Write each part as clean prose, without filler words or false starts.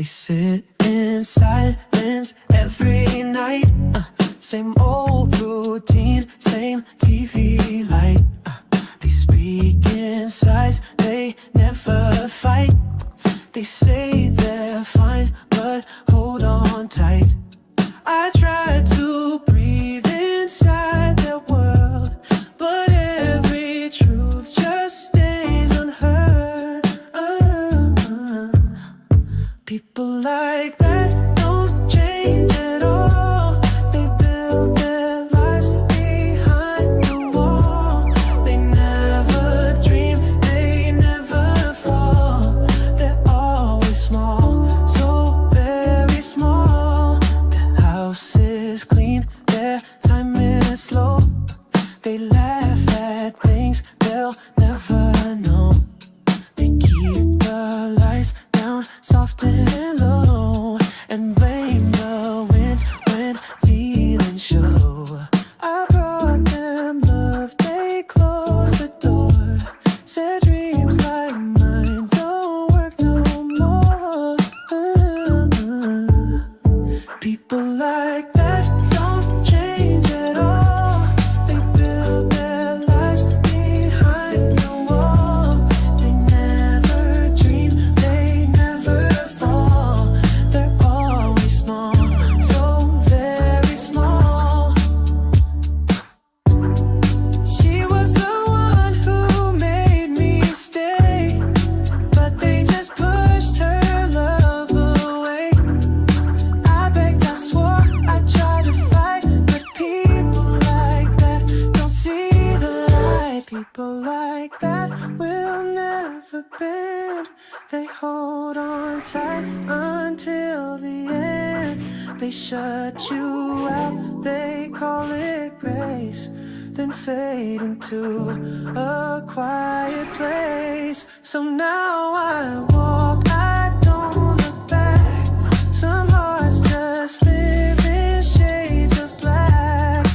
They sit in silence every night. Same old routine, same TV light. They speak in sighs, they never fight. They say they're fine, but hold on tight. I try to breathe inside their world, but every truth just stays unheard. People like that don't change at all. They build their lives behind the wall. They never dream, they never fall. They're always small, so very small. Their house is clean, their time is slow. They laugh at things they'll never know. They keep the lights down soft and low, and blame the wind when feelings show. I brought them love, they closed the door. Said dreams like mine don't work no more. People like that don't change at all. They build their lives behind the wall. They never dream, they never fall. They're always small, so very small. She was the one who made me stay, but they just pushed her love away. I begged, I swore, I tried to fight, but people like that don't see the light. People like that will never bend. They hold on tight until the end. They shut you out, they call it grace, then fade into a quiet place. So now I walk, I don't look back. Some hearts just live in shades of black.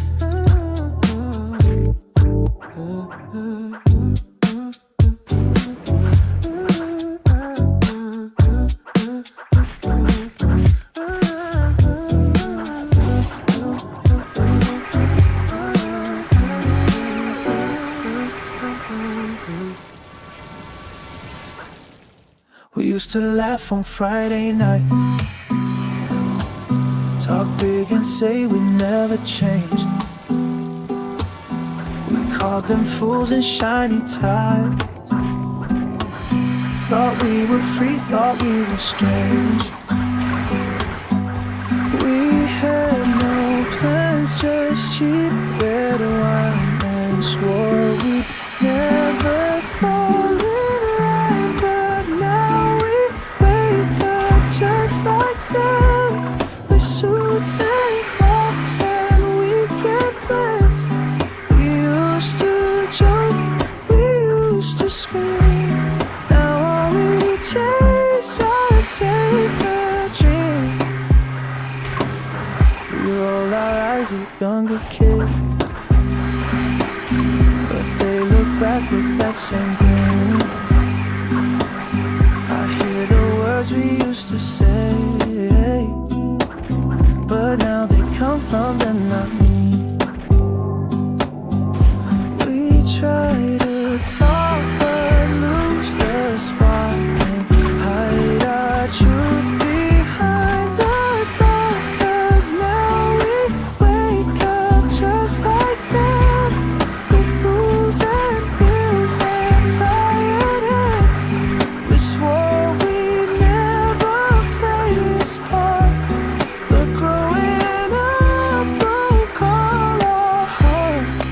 We used to laugh on Friday nights, talk big and say we never change. We called them fools and shiny ties. Thought we were free, thought we were strange. We had no plans, just cheap red wine, and swore we'd never fall in line. But now we wake up just like them, with suits and clocks and weekend plans. We used to joke, we used to scream. Now all we chase are safer dreams. We roll our eyes at younger kids, but they look back with that same grin. I hear the words we used to say, but now they come from them, not me. We try to talk but lose the spark, and hide our truth behind the dark. 'Cause now we wake up just like them, with rules and bills and tired hands. We swore we'd never play this part, but growing up broke all our hearts.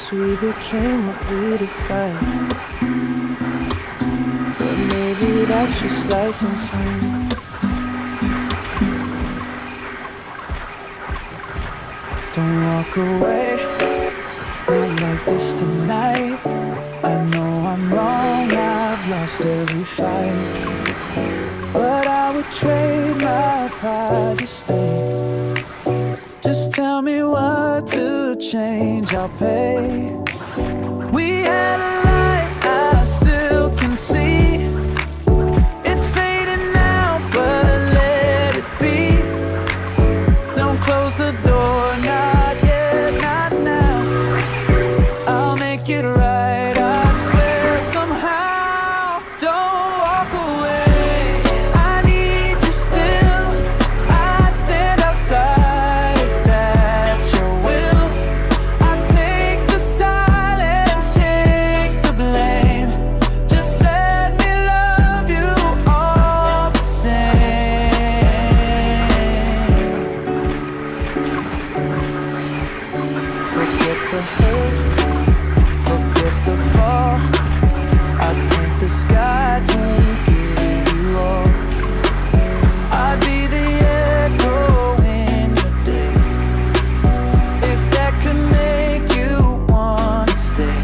guess we became what we defined. But maybe that's just life in time. Don't walk away, not like this tonight. I know I'm wrong, I've lost every fight, but I would trade my pride to stay. Just tell me what to change, I'll pay. We had a light I still can see. It's fading now, but let it be. Don't close the door, not yet, not now. I'll make it right, I swear somehow. Don't walk away, I need you still. I'd stand outside if that's your will. I'd take the silence, take the blame. Just let me love you all the same. Forget the hurt, forget the fall. I'd paint the sky to give you all. I'd be the echo in your day, if that could make you wanna stay.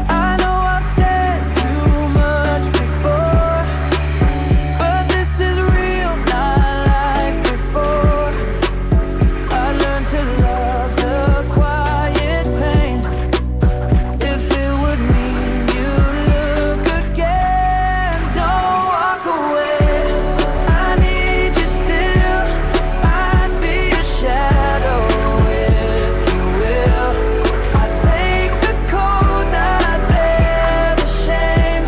I know I've said too much before, but this is real, not like before. I learned to love the quiet pain, if it would mean you look again. Don't walk away, I need you still. I'd be your shadow if you will. I'd take the cold, I'd bear the shame.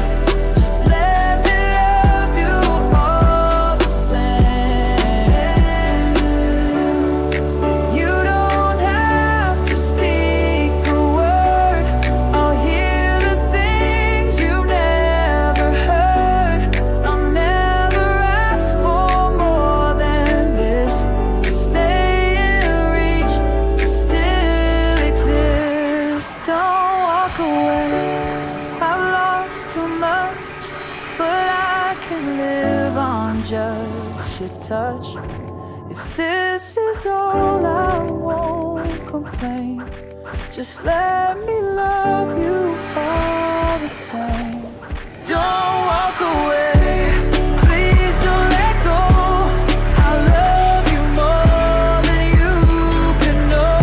Just let me love you all the same. You don't have to speak a word, I'll hear the things you never heard. I'll never ask for more than this, to stay in reach, to still exist. Don't walk away, I've lost too much, but I can live on just your touch. If this is all, I won't complain. Just let me love you all the same. Don't walk away, please don't let go. I love you more than you can know.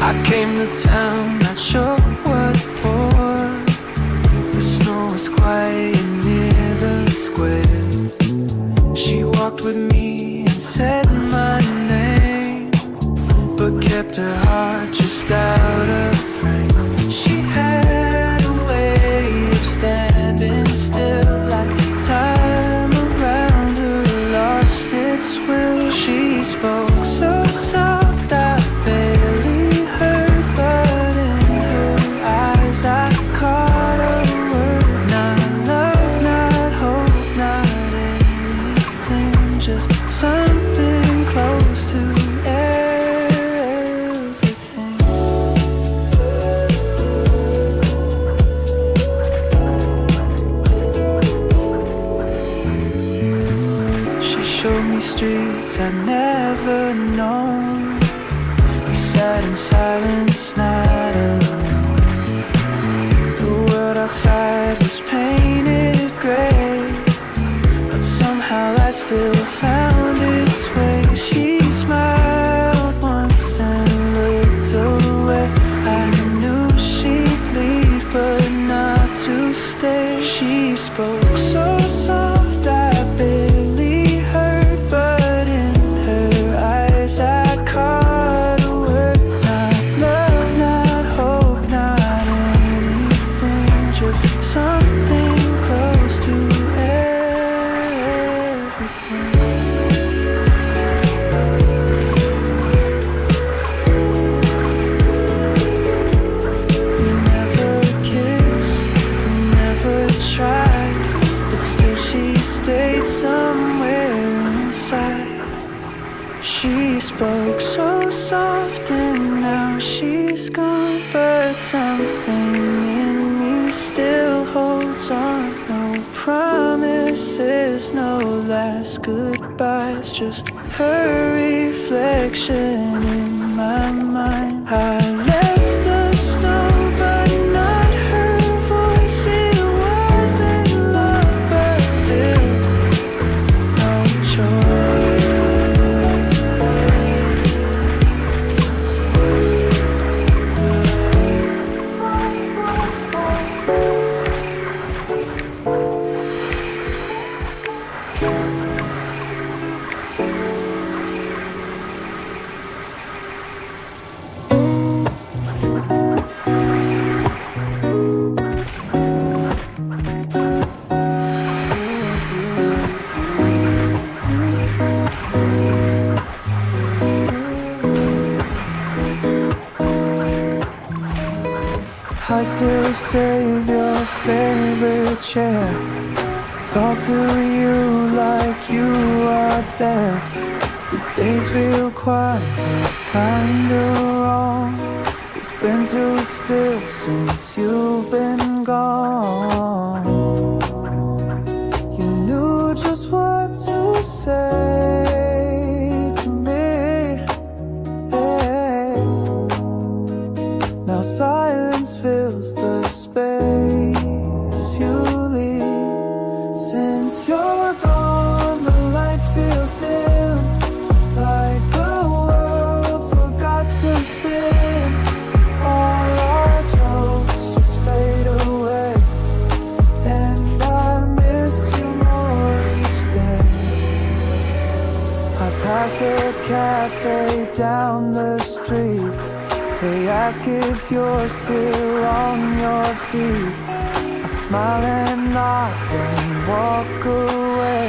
I came to town, not sure what for. The snow was quiet near the square. She walked with me and said my name, but kept her heart just out of frame. She had a way of standing still, like time around her lost its will. She spoke so soft I barely heard, but in her eyes I caught a word. Not love, not hope, not anything, just something close to everything. She showed me streets I'd never known. We sat in silence, not alone. The world outside was painted gray, but somehow light still found its way. She smiled once and looked away. I knew she'd leave, but not to stay. She spoke so soft I barely heard, but in her sun. No promises, no last goodbyes, just her reflection in my mind. I left the snow but not her voice. It wasn't love but still no choice. I still save your favorite chair, talk to you like you are there. The days feel quiet, kinda wrong. It's been too still since you've been gone. You knew just what to say to me. Hey. Now silence fills the space you leave. Since you're gone, the light feels dim, like the world forgot to spin. All our jokes just fade away, and I miss you more each day. I pass the cafe down the street. They ask if you're still on your feet. I smile and nod and walk away.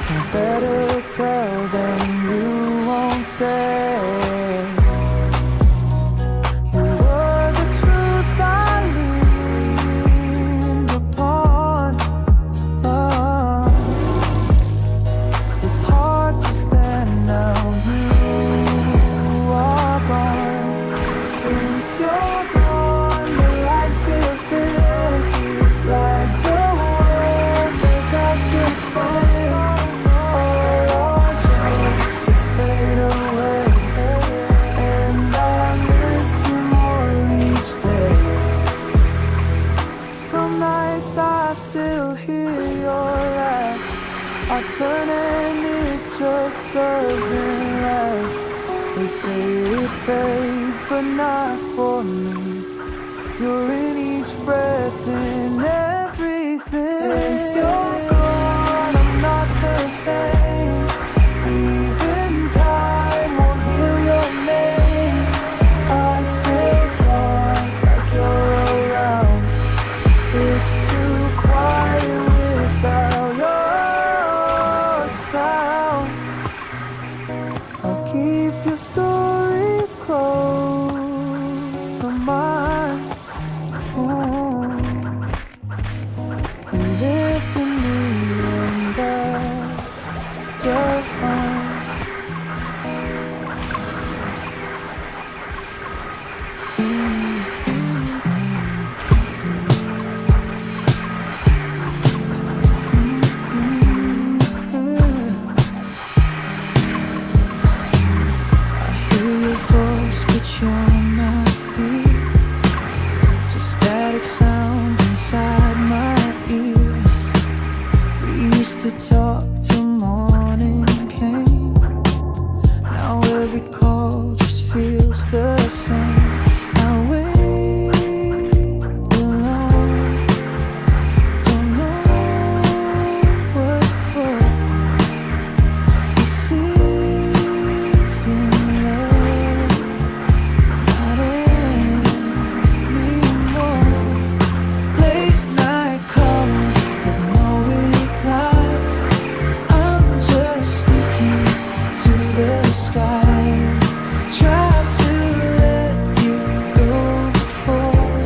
Can't better tell them you won't stay. You were the truth I leaned upon. It's hard to stand now you are gone. Since you're gone, the light feels dim, feels like the world forgot to spin. All our jokes just fade away, and I miss you more each day. Some nights I still hear your laugh. I turn and it just doesn't last. They say it fades, but not for me. You're in each breath, in everything. Since you're gone, I'm not the same. Even time won't heal your name. I still talk like you're around. It's too quiet without your sound. I'll keep your stories close to mine. You lived in me, and that's just fine. But you're not here. Just static sounds inside my ears. We used to talk till morning came. Now every call just feels the same. I wait alone, don't know what for. It seems in love not anymore. Late night calling with no reply. I'm just speaking to the sky. Tried to let you go before,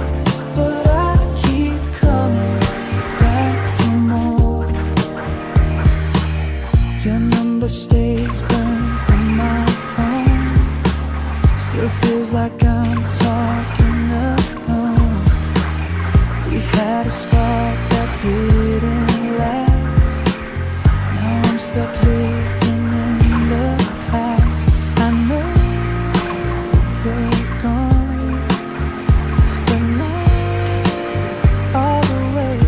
but I keep coming back for more. Your number stays burned in my phone. Still feels like I'm talking alone. We had a spark that didn't last. Now I'm stuck living in the past. I know you're gone, but not all the way.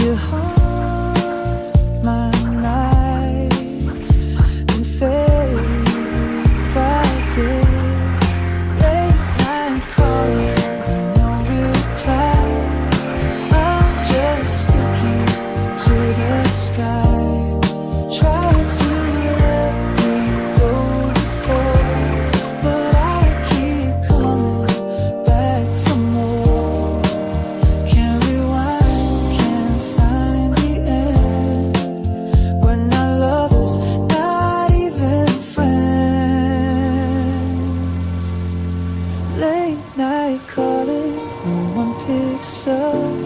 You haunt my nights and fade by day. Late night calling, no reply. I'm just speaking to the sky. Tried to let you go before, but I keep coming back for more. Can't rewind, can't find the end. We're not lovers, not even friends. Late night calling, no one picks up.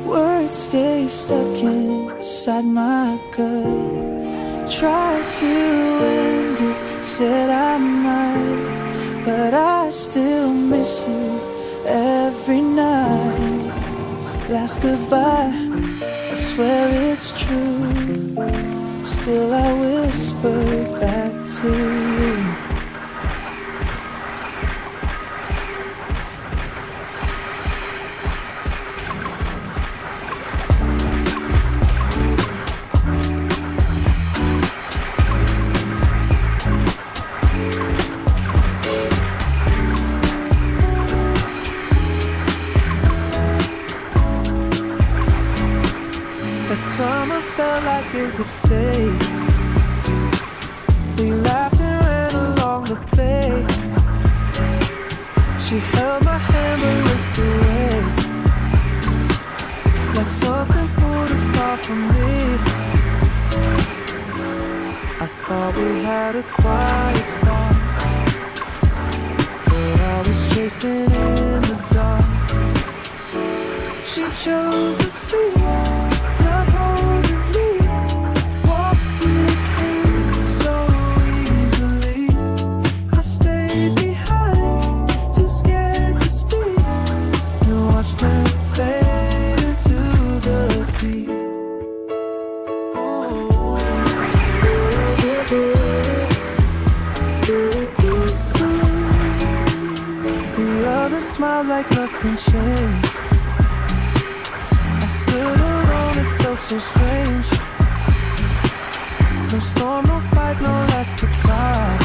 Words stay stuck inside my gut. Tried to end it, said I might, but I still miss you every night. Last goodbye, I swear it's true. Still I whisper back to you. That summer felt like it would stay. We laughed and ran along the bay. She held my hand but looked away, like something pulled her far from me. I thought we had a quiet spot, but I was chasing in the dark. She chose the sea, not holding me. Walked with him so easily. I stayed behind, too scared to speak, and watched them fade into the deep. The others smiled like nothing changed. I stood alone, it felt so strange. No storm, no fight, no last goodbye.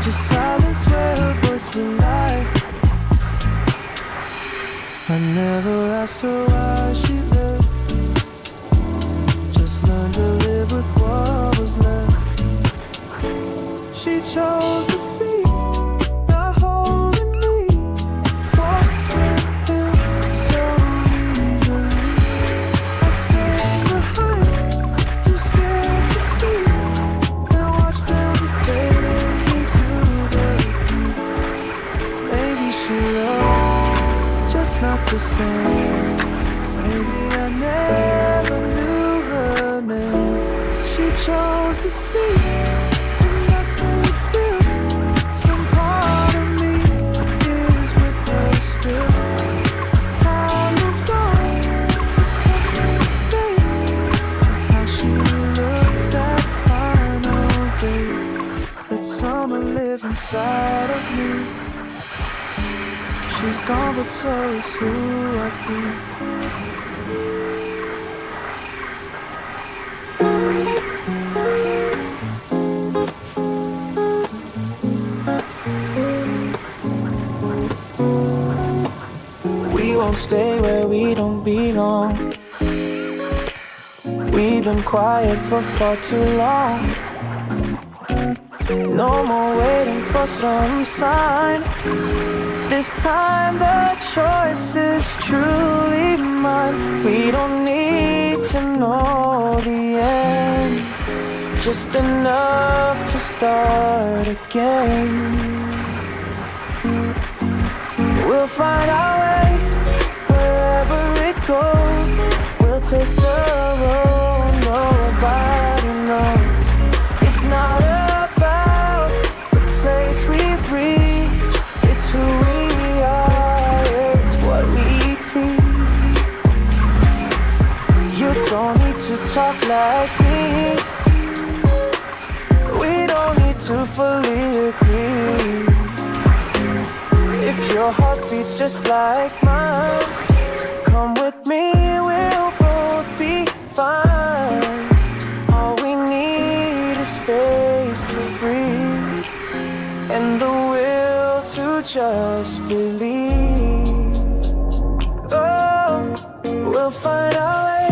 Just silence where her voice will lie. I never asked her why she left. Just learned to live with what was left. She chose the sea, not holding me. Walked with him so easily. I stayed behind, too scared to speak, and watched them fade into the deep. Maybe she loved, just not the same. Maybe I never knew her name. She chose the sea, and I stayed still. Some part of me is with her still. Time moved on, but something stayed. Like how she looked that final day. That summer lives inside of me. She's gone, but so is who I'd be. We won't stay where we don't belong. We've been quiet for far too long. No more waiting for some sign. This time the choice is truly mine. We don't need to know the end, just enough to start again. We'll find our way wherever it goes. We'll take the road nobody knows. It's not about the place we've reached, it's who we are, it's what we teach. talk like me. We don't need to fully agree. If your heart beats just like mine, come with me, we'll both be fine. All we need is space to breathe and the will to just believe. Oh, we'll find our way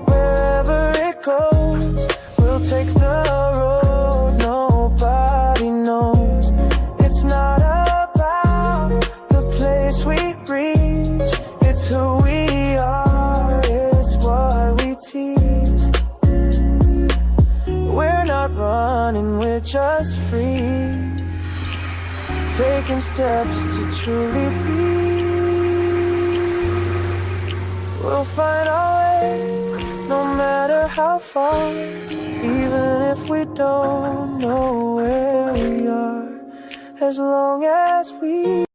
wherever it goes. We'll take the road nobody knows. It's not about the place we reach, it's who we are, it's what we teach. We're not running, we're just free, taking steps to truly be. We'll find our way, no matter how far, even if we don't know where we are, as long as we